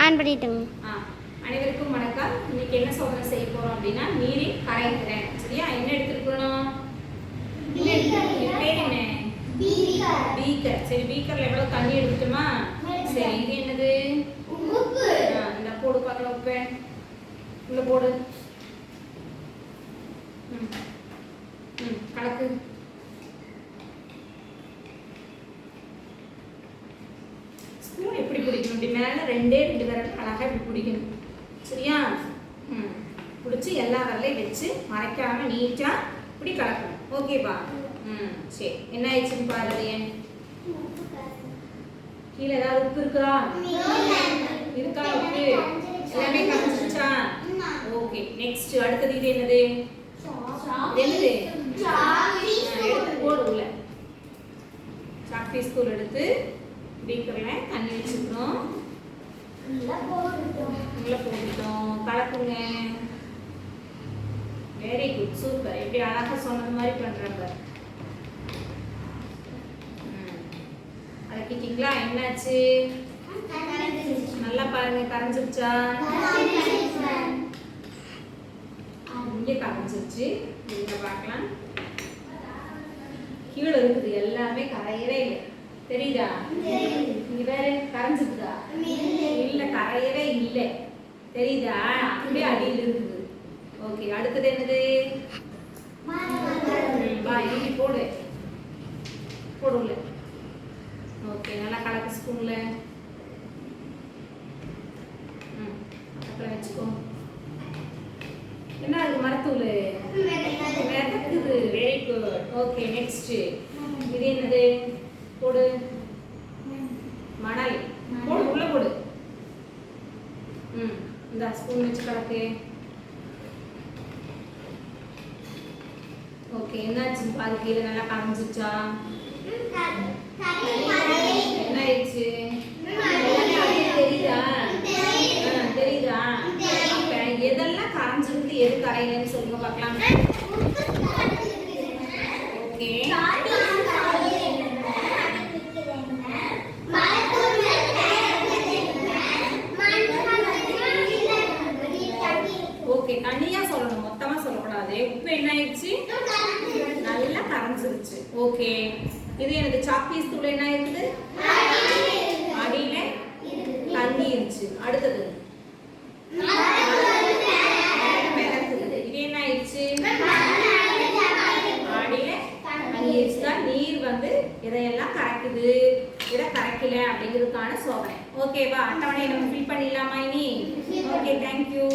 On பண்ணிட்டேங்க. அனைவருக்கும் வணக்கம். இன்னைக்கு என்ன சோதனை செய்ய போறோம் அப்படின்னா நீரில் கரைதிறன். சரியா? என்ன எடுத்துக்கணும்? பேர் என்ன? பீக்கர். சரி, பீக்கர்ல எவ்வளவு தண்ணி எடுத்துட்டுமா? சரி, இது என்னது? உப்பு. இந்த போடு பார்க்கலாம். உப்பு உள்ள போடு. கலக்கு. ஸ்பூன் எப்படி பிடிக்கணும்? இப்படி மேலே ரெண்டு விரல் அழகாக இப்படி பிடிக்கணும். சரியா? பிடிச்சி எல்லா விரலையும் வச்சு மறைக்காம நீட்டாக இப்படி கலக்கணும். ஓகேப்பா? சரி, என்ன ஆயிடுச்சுன்னு பாரு. கீழே ஏதாவது உப்பு இருக்கா? இருக்கா உப்பு? எல்லாமே கரைஞ்சிருச்சா? ஓகே, நெக்ஸ்ட் அடுத்தது இது என்னது? என்னது? எடுத்து போடு உள்ள. சாக்பீஸ் தூள் எடுத்து பீக்கர்ல தண்ணி வச்சுக்கணும். உள்ள போட்டுட்டோம். கலக்குங்க. Very good, super. எப்படி அழகா சொன்னது மாதிரி பண்றாங்க. கலக்கிட்டீங்களா? என்னாச்சு? நல்லா பாருங்க, கரைஞ்சிருச்சா? இங்கே கரைஞ்சிருச்சு. இங்க பார்க்கலாம். கீழே இருக்குது எல்லாமே கரையவே இல்லை. தெரியுதா? இங்க வேற கரைஞ்சிருக்குதா? இல்ல, கரையவே இல்லை. தெரியுதா? அப்படியே அடியில் இருக்குது. ஓகே, அடுத்தது என்னது? இப்படி போடு. போடுல. ஓகே, நல்லா கலக்கு ஸ்பூன்ல. அப்புறம் வச்சுக்கோ. என்ன அது? மரத்தூள் மிதக்குது. Very good. ஓகே, நெக்ஸ்ட் இது என்னது? போடு. மணல். போடு, உள்ள போடு. இந்த ஸ்பூன் வச்சு கலக்கு. ஓகே, என்னாச்சு பாரு. கீழே நல்லா கரைஞ்சிச்சா? என்ன ஆயிடுச்சு? தெரியுதா? தெரியுதா? எதெல்லாம் கரைஞ்சிருக்கு, எது கரையிலன்னு சொல்லுங்க பார்க்கலாம். ஓகே, ஓகே, தனியா சொல்லணும், மொத்தமா சொல்லக்கூடாது. உப்பு என்ன ஆயிடுச்சு? நல்லா கரைஞ்சிருச்சு. ஓகே, இது எனக்கு சாக்பீஸ் தூள் என்ன இருக்குது? அடியில தங்கிருச்சு. அடுத்தது இது என்ன ஆயிடுச்சு? அடியில தங்கிருச்சு. நீர் வந்து இதையெல்லாம் கரைக்குது, இதை கரைக்கல அப்படிங்கிறதுக்கான சோதனை. ஓகேவா? அட்டவணை நம்ம ஃபில் பண்ணிடலாமா இனி? Okay, thank you.